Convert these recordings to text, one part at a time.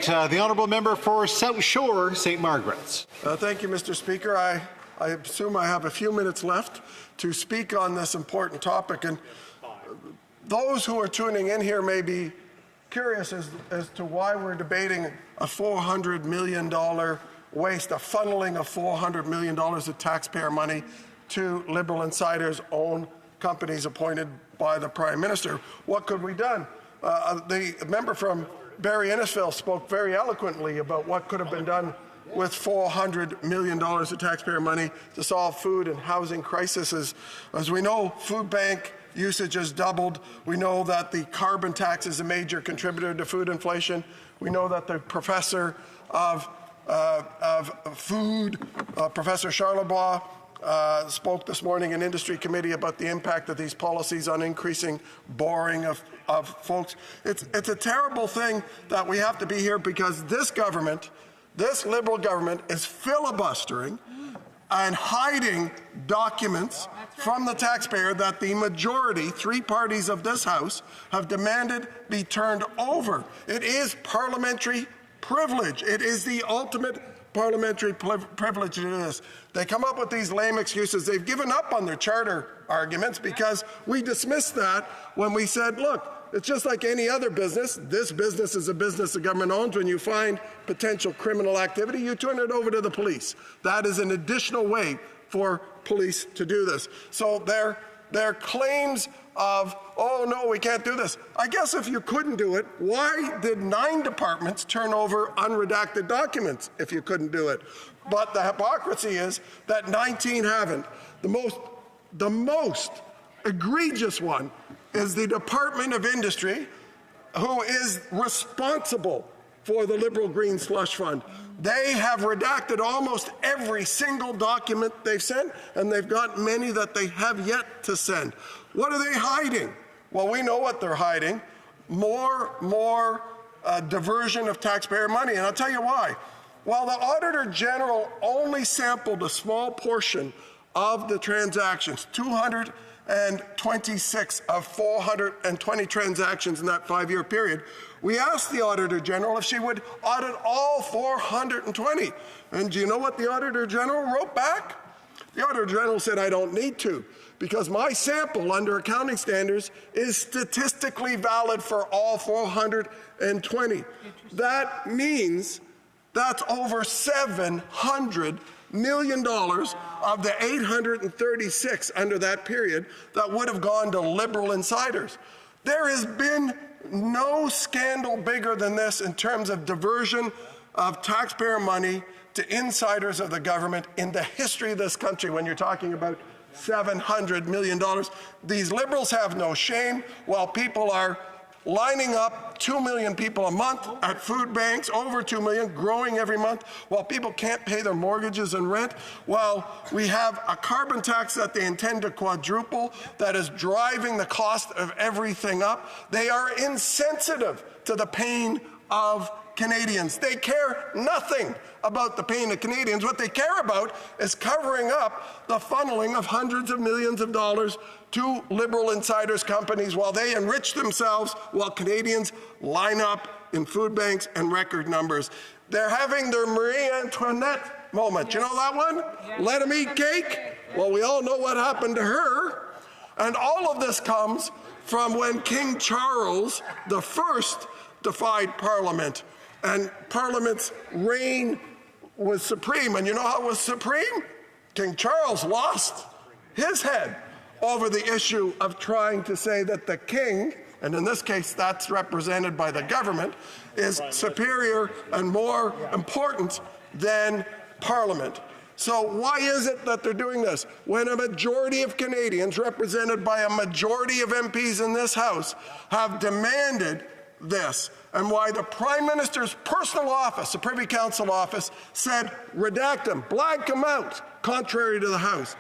The honourable member for South Shore, St. Margaret's. Thank you, Mr. Speaker. I assume I have a few minutes left to speak on this important topic. And those who are tuning in here may be curious as to why we're debating a $400 million waste, a funneling of $400 million of taxpayer money to Liberal insiders own companies appointed by the Prime Minister. What could we done? The member from Barrie Innisfil spoke very eloquently about what could have been done with $400 million of taxpayer money to solve food and housing crises. As we know, food bank usage has doubled. We know that the carbon tax is a major contributor to food inflation. We know that the professor of food, Professor Charlebois, spoke this morning in Industry Committee about the impact of these policies on increasing borrowing of folks. It's a terrible thing that we have to be here because this government, this Liberal government, is filibustering and hiding documents from the taxpayer that the majority, three parties of this House, have demanded be turned over. It is parliamentary privilege. It is the ultimate parliamentary privilege to do this. They come up with these lame excuses. They've given up on their charter arguments because we dismissed that when we said, look, it's just like any other business. This business is a business the government owns. When you find potential criminal activity, you turn it over to the police. That is an additional way for police to do this. So their claims of, oh no, we can't do this. I guess if you couldn't do it, why did 9 departments turn over unredacted documents if you couldn't do it? But the hypocrisy is that 19 haven't. The most egregious one is the Department of Industry, who is responsible for the Liberal Green Slush Fund. They have redacted almost every single document they've sent, and they've got many that they have yet to send. What are they hiding? Well, we know what they're hiding. More diversion of taxpayer money, and I'll tell you why. While the Auditor General only sampled a small portion of the transactions, 226 of 420 transactions in that 5-year period, we asked the Auditor General if she would audit all 420. And do you know what the Auditor General wrote back? The Auditor General said, I don't need to, because my sample under accounting standards is statistically valid for all 420. That means that's over $700 million of the 836 under that period that would have gone to Liberal insiders. There has been no scandal bigger than this in terms of diversion of taxpayer money to insiders of the government in the history of this country when you're talking about $700 million. These Liberals have no shame while people are lining up 2 million people a month at food banks, over 2 million, growing every month, while people can't pay their mortgages and rent, while we have a carbon tax that they intend to quadruple that is driving the cost of everything up. They are insensitive to the pain of Canadians. They care nothing about the pain of Canadians. What they care about is covering up the funneling of hundreds of millions of dollars to Liberal insiders' companies while they enrich themselves while Canadians line up in food banks and record numbers. They're having their Marie-Antoinette moment. You know that one? Yeah. Let them eat cake? Well, we all know what happened to her. And all of this comes from when King Charles I defied Parliament. And Parliament's reign was supreme. And you know how it was supreme? King Charles lost his head over the issue of trying to say that the king, and in this case that's represented by the government, is superior and more important than Parliament. So why is it that they're doing this? When a majority of Canadians, represented by a majority of MPs in this House, have demanded this, and why the Prime Minister's personal office, the Privy Council office, said redact them, blank them out, contrary to the House.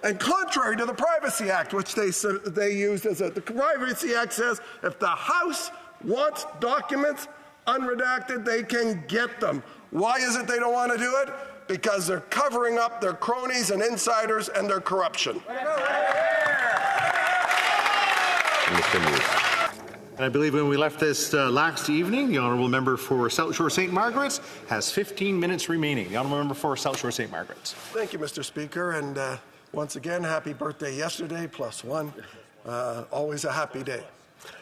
And contrary to the Privacy Act, which they used as the Privacy Act says if the House wants documents unredacted, they can get them. Why is it they don't want to do it? Because they're covering up their cronies and insiders and their corruption. And I believe when we left this last evening, the honourable member for South Shore St. Margaret's has 15 minutes remaining. The honourable member for South Shore St. Margaret's. Thank you, Mr. Speaker, and once again, happy birthday yesterday, +1. Always a happy day.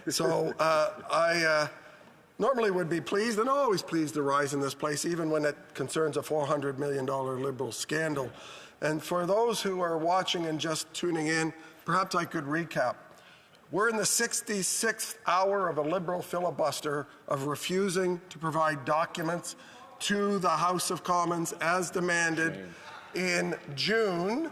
So I normally would be pleased, and always pleased to rise in this place, even when it concerns a $400 million Liberal scandal. And for those who are watching and just tuning in, perhaps I could recap. We're in the 66th hour of a Liberal filibuster of refusing to provide documents to the House of Commons as demanded in June,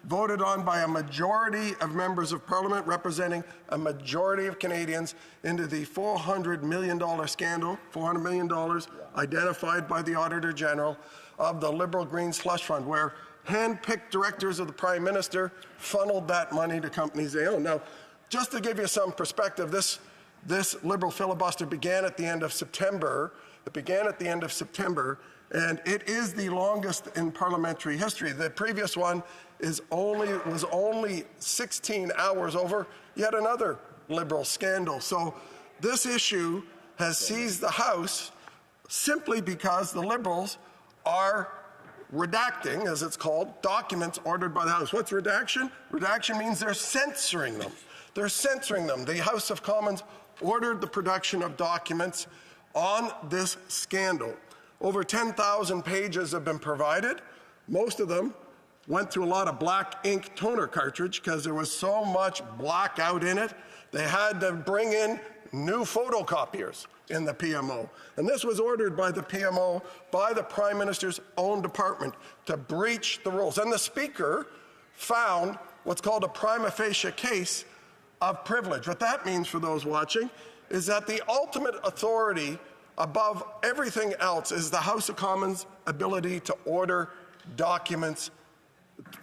voted on by a majority of members of Parliament representing a majority of Canadians into the $400 million scandal, $400 million identified by the Auditor General of the Liberal Green Slush Fund, where hand-picked directors of the Prime Minister funneled that money to companies they own. Now, just to give you some perspective, this Liberal filibuster began at the end of September. And it is the longest in parliamentary history. The previous one was only 16 hours over yet another Liberal scandal. So this issue has seized the House simply because the Liberals are redacting, as it's called, documents ordered by the House. What's redaction? Redaction means they're censoring them. They're censoring them. The House of Commons ordered the production of documents on this scandal. Over 10,000 pages have been provided. Most of them went through a lot of black ink toner cartridge because there was so much blackout in it. They had to bring in new photocopiers in the PMO. And this was ordered by the PMO, by the Prime Minister's own department, to breach the rules. And the Speaker found what's called a prima facie case of privilege. What that means for those watching is that the ultimate authority above everything else is the House of Commons' ability to order documents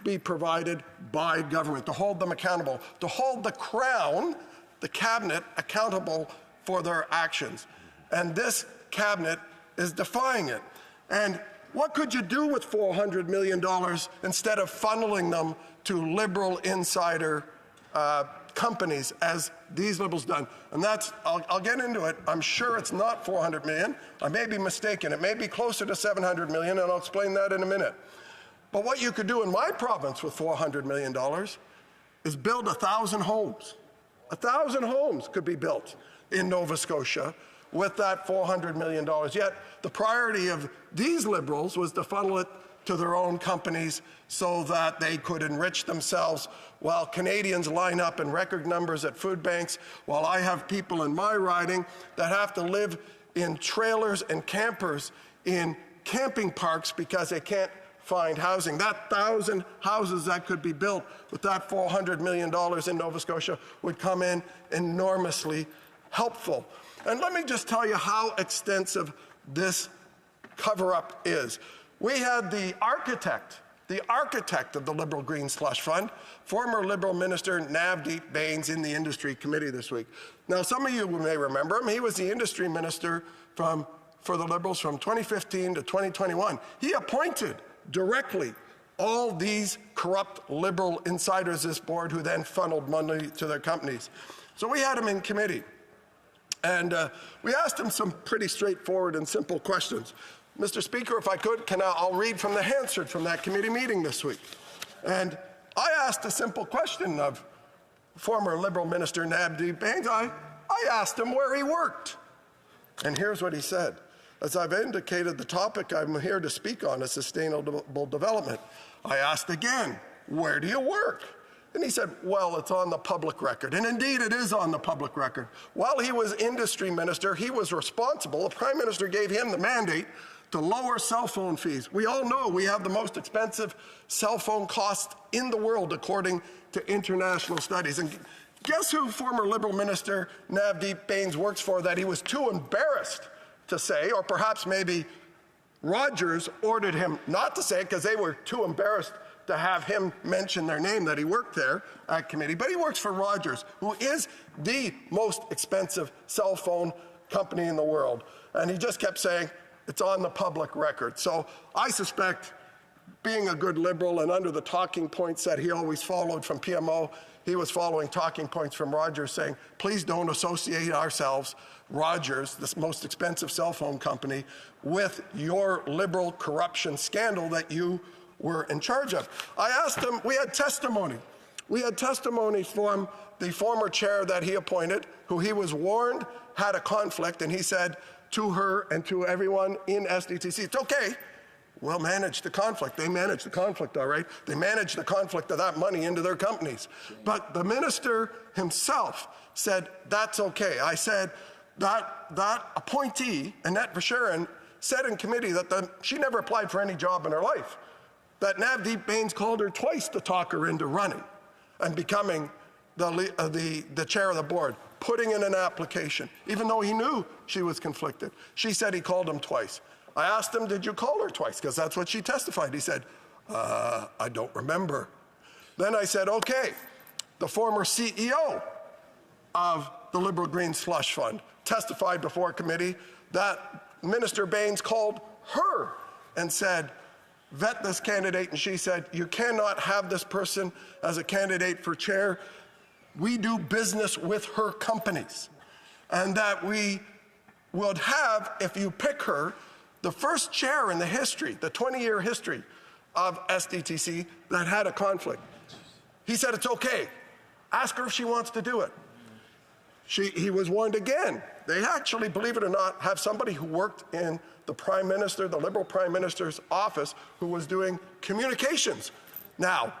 be provided by government, to hold them accountable, to hold the Crown, the Cabinet, accountable for their actions. And this Cabinet is defying it. And what could you do with $400 million instead of funneling them to Liberal insider companies, as these Liberals done? And that's, I'll get into it. I'm sure it's not 400 million. I may be mistaken. It may be closer to 700 million, and I'll explain that in a minute. But what you could do in my province with $400 million is build 1,000 homes. 1,000 homes could be built in Nova Scotia with that $400 million. Yet the priority of these Liberals was to funnel it to their own companies so that they could enrich themselves while Canadians line up in record numbers at food banks, while I have people in my riding that have to live in trailers and campers in camping parks because they can't find housing. That 1,000 houses that could be built with that $400 million in Nova Scotia would come in enormously helpful. And let me just tell you how extensive this cover-up is. We had the architect of the Liberal Green Slush Fund, former Liberal Minister Navdeep Bains, in the Industry Committee this week. Now, some of you may remember him. He was the Industry Minister for the Liberals from 2015 to 2021. He appointed directly all these corrupt Liberal insiders, this board, who then funneled money to their companies. So we had him in committee. And we asked him some pretty straightforward and simple questions. Mr. Speaker, if I could, I'll read from the Hansard from that committee meeting this week. And I asked a simple question of former Liberal Minister Navdeep Bains. I asked him where he worked. And here's what he said. As I've indicated, the topic I'm here to speak on is sustainable development. I asked again, where do you work? And he said, well, it's on the public record. And indeed, it is on the public record. While he was Industry Minister, he was responsible. The Prime Minister gave him the mandate to lower cell phone fees. We all know we have the most expensive cell phone costs in the world, according to international studies. And guess who former Liberal Minister Navdeep Bains works for that he was too embarrassed to say, or perhaps maybe Rogers ordered him not to say it because they were too embarrassed to have him mention their name, that he worked there at committee. But he works for Rogers, who is the most expensive cell phone company in the world. And he just kept saying, it's on the public record. So I suspect, being a good Liberal and under the talking points that he always followed from PMO, he was following talking points from Rogers saying, please don't associate ourselves, Rogers, this most expensive cell phone company, with your Liberal corruption scandal that you were in charge of. I asked him, we had testimony. We had testimony from the former chair that he appointed, who he was warned had a conflict, and he said to her and to everyone in SDTC, it's okay, we'll manage the conflict. They managed the conflict, all right. They managed the conflict of that money into their companies. But the minister himself said, that's okay. I said, that appointee, Annette Verschuren, said in committee that she never applied for any job in her life, that Navdeep Bains called her twice to talk her into running and becoming the chair of the board, putting in an application, even though he knew she was conflicted. She said he called him twice. I asked him, did you call her twice? Because that's what she testified. He said, I don't remember. Then I said, okay, the former CEO of the Liberal Green Slush Fund testified before committee that Minister Bains called her and said, vet this candidate, and she said, you cannot have this person as a candidate for chair. We do business with her companies, and that we would have, if you pick her, the first chair in the history, the 20-year history of SDTC that had a conflict. He said, it's okay. Ask her if she wants to do it. He was warned again. They actually, believe it or not, have somebody who worked in the Prime Minister, the Liberal Prime Minister's office, who was doing communications now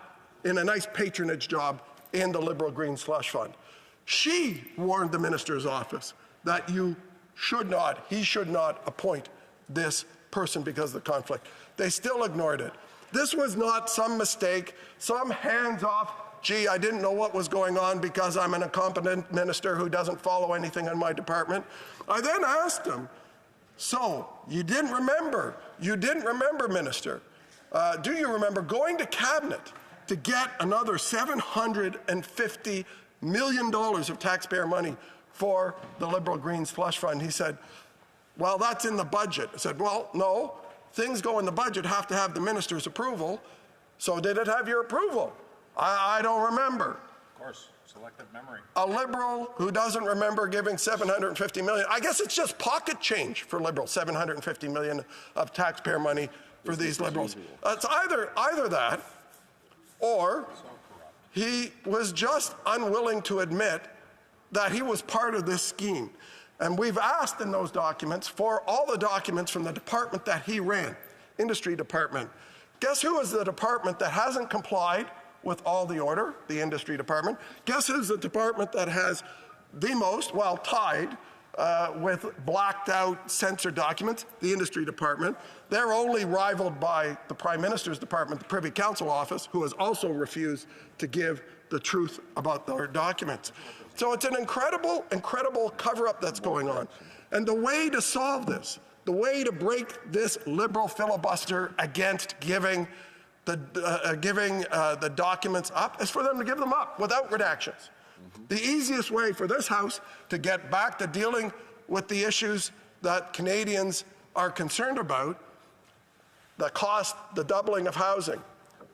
in a nice patronage job in the Liberal Green Slush Fund. She warned the minister's office that he should not appoint this person because of the conflict. They still ignored it. This was not some mistake, some hands-off, gee, I didn't know what was going on because I'm an incompetent minister who doesn't follow anything in my department. I then asked him, so you didn't remember, Minister, do you remember going to Cabinet to get another $750 million of taxpayer money for the Liberal Green Slush Fund? He said, well, that's in the budget. I said, well, no, things go in the budget have to have the minister's approval. So did it have your approval? I don't remember. Of course, selective memory. A Liberal who doesn't remember giving $750 million. I guess it's just pocket change for Liberals, $750 million of taxpayer money for these Liberals. It's either that, or he was just unwilling to admit that he was part of this scheme. And we've asked in those documents for all the documents from the department that he ran, industry department. Guess who is the department that hasn't complied with all the order? The industry department. Guess who's the department that has the most, well, tied with blacked out censored documents? The industry department. They're only rivaled by the Prime Minister's department, the Privy Council office, who has also refused to give the truth about their documents. So it's an incredible, incredible cover-up that's going on. And the way to solve this, the way to break this Liberal filibuster against giving the documents up is for them to give them up without redactions. The easiest way for this House to get back to dealing with the issues that Canadians are concerned about, the cost, the doubling of housing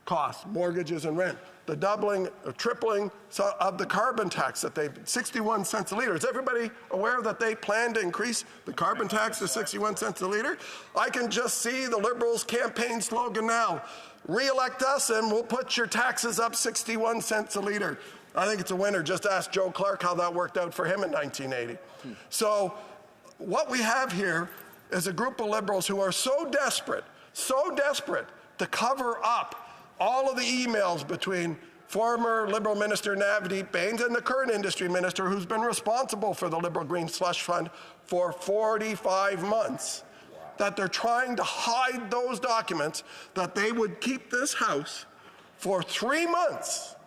costs, mortgages and rent, the doubling or tripling of the carbon tax that 61 cents a litre. Is everybody aware that they plan to increase the carbon tax to 61 cents a litre? I can just see the Liberals' campaign slogan now, re-elect us and we'll put your taxes up 61 cents a litre. I think it's a winner. Just ask Joe Clark how that worked out for him in 1980. So what we have here is a group of Liberals who are so desperate to cover up all of the emails between former Liberal Minister Navdeep Bains and the current industry minister who's been responsible for the Liberal Green Slush Fund for 45 months, that they're trying to hide those documents, that they would keep this House for 3 months,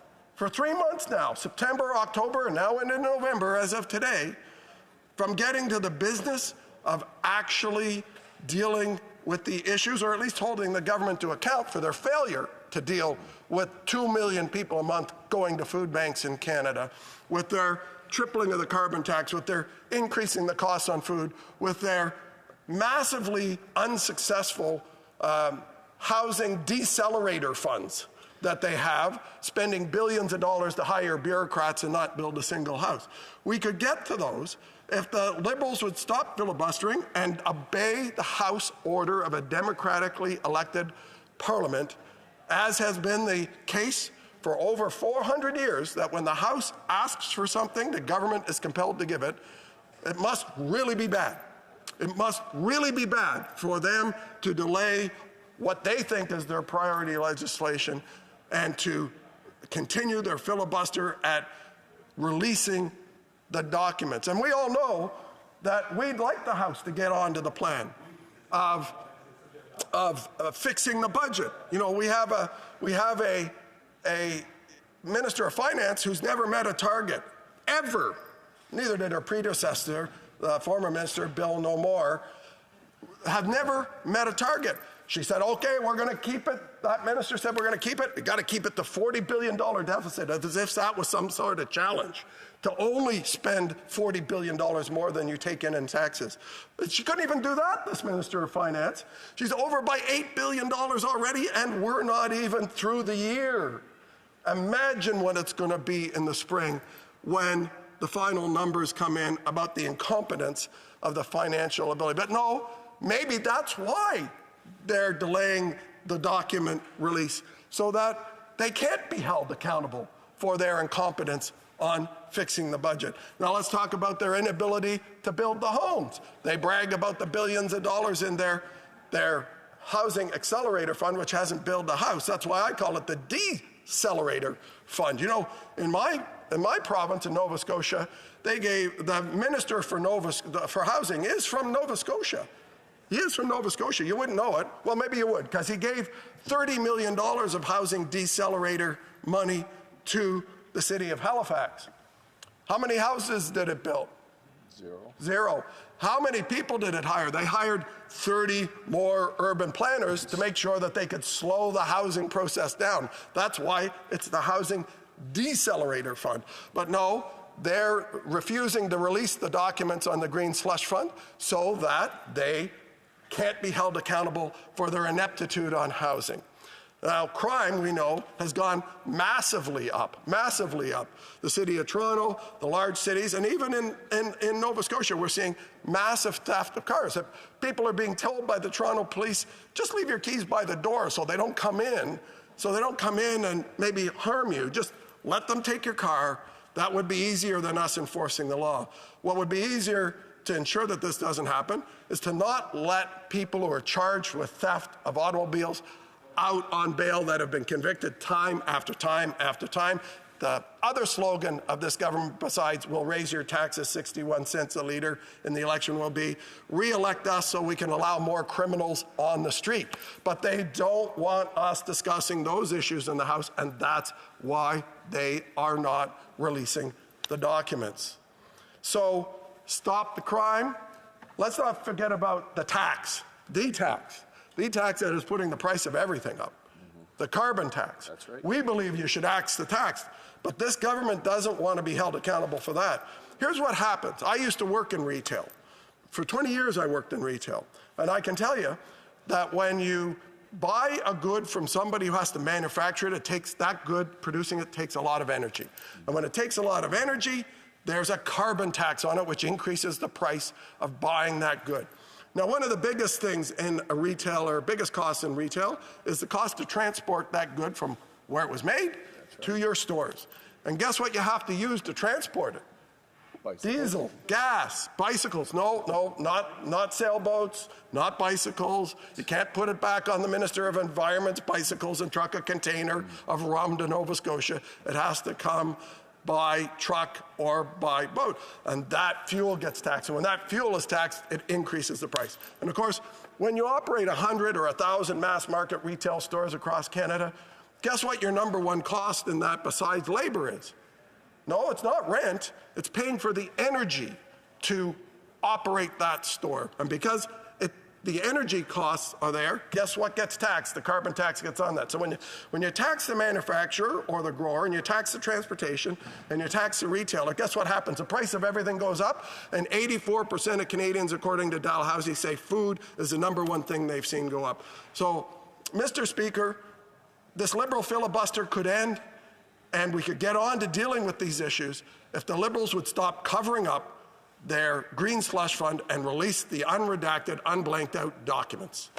now, September, October, and now into November as of today, from getting to the business of actually dealing with the issues, or at least holding the government to account for their failure to deal with 2 million people a month going to food banks in Canada, with their tripling of the carbon tax, with their increasing the costs on food, with their massively unsuccessful housing decelerator funds that they have, spending billions of dollars to hire bureaucrats and not build a single house. We could get to those if the Liberals would stop filibustering and obey the House order of a democratically elected Parliament, as has been the case for over 400 years, that when the House asks for something, the government is compelled to give it. It must really be bad. It must really be bad for them to delay what they think is their priority legislation and to continue their filibuster at releasing the documents. And we all know that we'd like the House to get onto the plan of fixing the budget. You know, we have a Minister of Finance who's never met a target, ever. Neither did her predecessor, the former Minister, Bill No More, have never met a target. She said, okay, we're going to keep it. That minister said, we're going to keep it. We got to keep it to $40 billion deficit, as if that was some sort of challenge, to only spend $40 billion more than you take in taxes. But she couldn't even do that, this Minister of Finance. She's over by $8 billion already, and we're not even through the year. Imagine what it's going to be in the spring when the final numbers come in about the incompetence of the financial ability. But no, maybe that's why they're delaying the document release, so that they can't be held accountable for their incompetence on fixing the budget. Now let's talk about their inability to build the homes. They brag about the billions of dollars in their housing accelerator fund, which hasn't built a house. That's why I call it the decelerator fund. You know, in my province in Nova Scotia, they gave the minister for housing is from Nova Scotia. He is from Nova Scotia. You wouldn't know it. Well, maybe you would, because he gave $30 million of housing decelerator money to the city of Halifax. How many houses did it build? Zero. How many people did it hire? They hired 30 more urban planners to make sure that they could slow the housing process down. That's why it's the housing decelerator fund. But no, they're refusing to release the documents on the green slush fund so that they can't be held accountable for their ineptitude on housing. Now, crime, we know, has gone massively up. The city of Toronto, the large cities, and even in Nova Scotia, we're seeing massive theft of cars. People are being told by the Toronto police, just leave your keys by the door so they don't come in, and maybe harm you. Just let them take your car. That would be easier than us enforcing the law. What would be easier to ensure that this doesn't happen is to not let people who are charged with theft of automobiles out on bail that have been convicted time after time after time. The other slogan of this government, besides "we'll raise your taxes 61 cents a litre" in the election, will be "re-elect us so we can allow more criminals on the street." But they don't want us discussing those issues in the House, and that's why they are not releasing the documents. So stop the crime. Let's not forget about the tax, the tax that is putting the price of everything up, the carbon tax. That's right. We believe you should axe the tax, but this government doesn't want to be held accountable for that. Here's what happens. I used to work in retail. For 20 years I worked in retail, and I can tell you that when you buy a good from somebody who has to manufacture it, producing it takes a lot of energy. And when it takes a lot of energy, there's a carbon tax on it, which increases the price of buying that good. Now, one of the biggest things in a retailer, biggest costs in retail, is the cost to transport that good from where it was made to your stores. And guess what you have to use to transport it? Bicycles. Diesel, gas, bicycles. No, not sailboats, not bicycles. You can't put it back on the Minister of Environment's bicycles and truck a container of rum to Nova Scotia. It has to come by truck or by boat. And that fuel gets taxed. And when that fuel is taxed, it increases the price. And of course, when you operate 100 or 1,000 mass market retail stores across Canada, guess what your number one cost in that besides labor is? No, it's not rent. It's paying for the energy to operate that store. And because the energy costs are there, guess what gets taxed? The carbon tax gets on that. So when you tax the manufacturer or the grower, and you tax the transportation, and you tax the retailer, guess what happens? The price of everything goes up, and 84% of Canadians, according to Dalhousie, say food is the number one thing they've seen go up. So, Mr. Speaker, this Liberal filibuster could end and we could get on to dealing with these issues if the Liberals would stop covering up their green slush fund and release the unredacted, unblanked out documents.